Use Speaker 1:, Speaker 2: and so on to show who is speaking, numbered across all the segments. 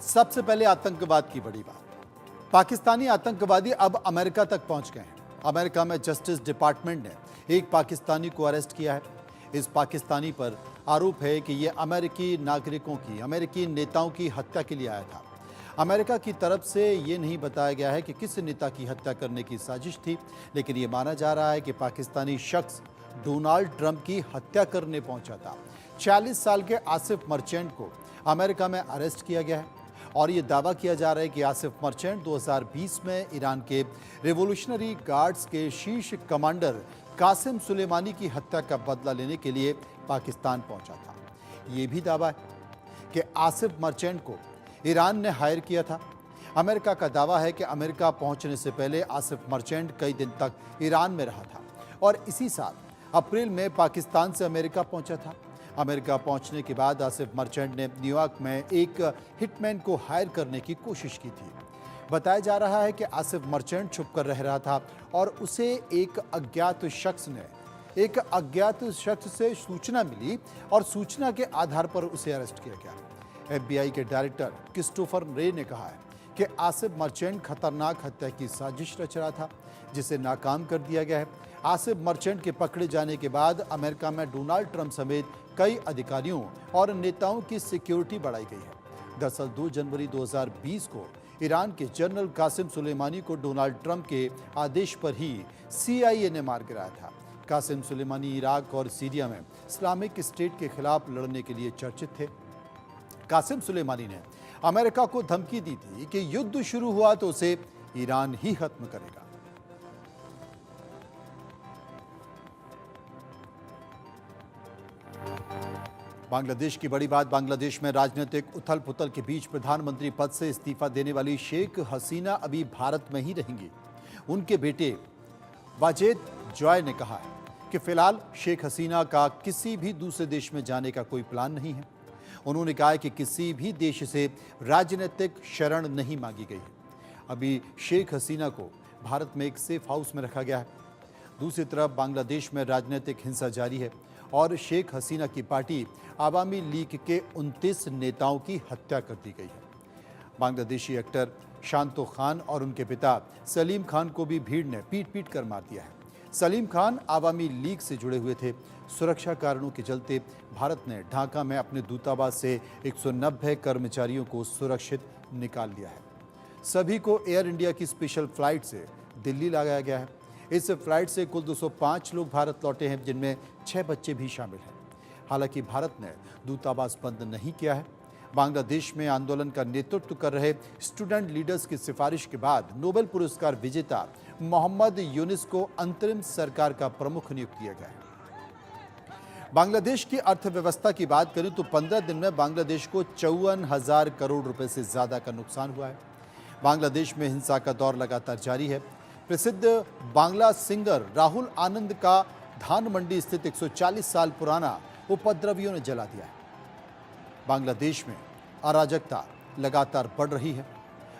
Speaker 1: सबसे पहले आतंकवाद की बड़ी बात। पाकिस्तानी आतंकवादी अब अमेरिका तक पहुंच गए हैं। अमेरिका में जस्टिस डिपार्टमेंट ने एक पाकिस्तानी को अरेस्ट किया है। इस पाकिस्तानी पर आरोप है कि यह अमेरिकी नागरिकों की, अमेरिकी नेताओं की हत्या के लिए आया था। अमेरिका की तरफ से यह नहीं बताया गया है कि किस नेता की हत्या करने की साजिश थी, लेकिन यह माना जा रहा है कि पाकिस्तानी शख्स डोनाल्ड ट्रंप की हत्या करने पहुंचा था। 40 साल के आसिफ मर्चेंट को अमेरिका में अरेस्ट किया गया है और ये दावा किया जा रहा है कि आसिफ मर्चेंट 2020 में ईरान के रिवॉल्यूशनरी गार्ड्स के शीर्ष कमांडर कासिम सुलेमानी की हत्या का बदला लेने के लिए पाकिस्तान पहुंचा था। ये भी दावा है कि आसिफ मर्चेंट को ईरान ने हायर किया था। अमेरिका का दावा है कि अमेरिका पहुंचने से पहले आसिफ मर्चेंट कई दिन तक ईरान में रहा था और इसी साल अप्रैल में पाकिस्तान से अमेरिका पहुंचा था। अमेरिका पहुंचने के बाद आसिफ मर्चेंट ने न्यूयॉर्क में एक हिटमैन को हायर करने की कोशिश की थी। बताया जा रहा है कि आसिफ मर्चेंट छुपकर रह रहा था और उसे एक अज्ञात शख्स से सूचना मिली और सूचना के आधार पर उसे अरेस्ट किया गया। FBI के डायरेक्टर क्रिस्टोफर रे ने कहा है कि आसिफ मर्चेंट खतरनाक हत्या की साजिश रच रहा था, जिसे नाकाम कर दिया गया है। आसिफ मर्चेंट के पकड़े जाने के बाद अमेरिका में डोनाल्ड ट्रंप समेत कई अधिकारियों और नेताओं की सिक्योरिटी बढ़ाई गई है। दरअसल 2 जनवरी 2020 को ईरान के जनरल कासिम सुलेमानी को डोनाल्ड ट्रंप के आदेश पर ही CIA ने मार गिराया था। कासिम सुलेमानी इराक और सीरिया में इस्लामिक स्टेट के खिलाफ लड़ने के लिए चर्चित थे। कासिम सुलेमानी ने अमेरिका को धमकी दी थी कि युद्ध शुरू हुआ तो उसे ईरान ही खत्म करेगा। बांग्लादेश की बड़ी बात। बांग्लादेश में राजनीतिक उथल पुथल के बीच प्रधानमंत्री पद से इस्तीफा देने वाली शेख हसीना अभी भारत में ही रहेंगी। उनके बेटे वाजेद जॉय ने कहा है कि फिलहाल शेख हसीना का किसी भी दूसरे देश में जाने का कोई प्लान नहीं है। उन्होंने कहा है कि किसी भी देश से राजनीतिक शरण नहीं मांगी गई है। अभी शेख हसीना को भारत में एक सेफ हाउस में रखा गया है। दूसरी तरफ बांग्लादेश में राजनीतिक हिंसा जारी है और शेख हसीना की पार्टी आवामी लीग के 29 नेताओं की हत्या कर दी गई है। बांग्लादेशी एक्टर शांतो खान और उनके पिता सलीम खान को भी भीड़ ने पीट कर मार दिया है। सलीम खान आवामी लीग से जुड़े हुए थे। सुरक्षा कारणों के चलते भारत ने ढाका में अपने दूतावास से 190 कर्मचारियों को सुरक्षित निकाल दिया है। सभी को एयर इंडिया की स्पेशल फ्लाइट से दिल्ली लाया गया है। इस फ्लाइट से कुल 205 लोग भारत लौटे हैं, जिनमें 6 बच्चे भी शामिल हैं। हालांकि भारत ने दूतावास बंद नहीं किया है। बांग्लादेश में आंदोलन का नेतृत्व कर रहे स्टूडेंट लीडर्स की सिफारिश के बाद नोबेल पुरस्कार विजेता मोहम्मद यूनिस को अंतरिम सरकार का प्रमुख नियुक्त किया गया है। बांग्लादेश की अर्थव्यवस्था की बात करें तो 15 दिन में बांग्लादेश को 54,000 करोड़ रुपए से ज्यादा का नुकसान हुआ है। बांग्लादेश में हिंसा का दौर लगातार जारी है। प्रसिद्ध बांग्ला सिंगर राहुल आनंद का धान मंडी स्थित 140 साल पुराना उपद्रवियों ने जला दिया है। बांग्लादेश में अराजकता लगातार बढ़ रही है।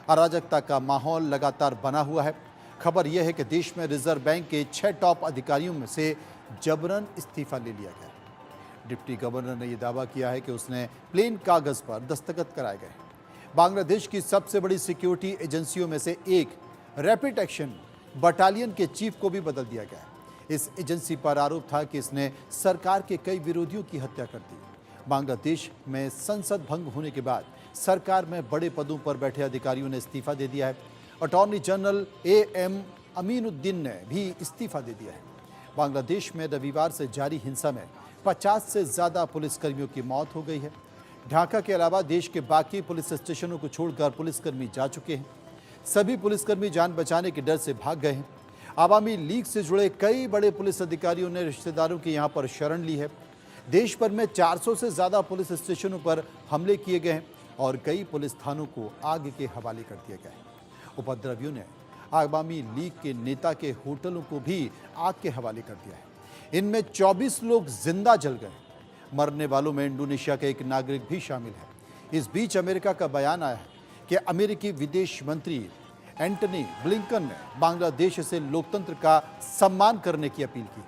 Speaker 1: अराजकता का माहौल लगातार बना हुआ है। खबर यह है कि देश में रिजर्व बैंक के 6 टॉप अधिकारियों में से जबरन इस्तीफा ले लिया गया। डिप्टी गवर्नर ने यह दावा किया है कि उसने प्लेन कागज पर दस्तखत कराए गए। बांग्लादेश की सबसे बड़ी सिक्योरिटी एजेंसियों में से एक रैपिड एक्शन बटालियन के चीफ को भी बदल दिया गया। इस एजेंसी पर आरोप था कि इसने सरकार के कई विरोधियों की हत्या कर दी। बांग्लादेश में संसद भंग होने के बाद सरकार में बड़े पदों पर बैठे अधिकारियों ने इस्तीफा दे दिया है। अटॉर्नी जनरल AM अमीनुद्दीन ने भी इस्तीफा दे दिया है। बांग्लादेश में रविवार से जारी हिंसा में 50 से ज्यादा पुलिसकर्मियों की मौत हो गई है। ढाका के अलावा देश के बाकी पुलिस स्टेशनों को छोड़कर पुलिसकर्मी जा चुके हैं। सभी पुलिसकर्मी जान बचाने के डर से भाग गए हैं। आवामी लीग से जुड़े कई बड़े पुलिस अधिकारियों ने रिश्तेदारों की यहां पर शरण ली है। देश भर में 400 से ज्यादा पुलिस स्टेशनों पर हमले किए गए हैं और कई पुलिस थानों को आग के हवाले कर दिया गया है। उपद्रवियों ने आवामी लीग के नेता के होटलों को भी आग के हवाले कर दिया है। इनमें 24 लोग जिंदा जल गए। मरने वालों में इंडोनेशिया का एक नागरिक भी शामिल है। इस बीच अमेरिका का बयान आया है कि अमेरिकी विदेश मंत्री एंटनी ब्लिंकन ने बांग्लादेश से लोकतंत्र का सम्मान करने की अपील की।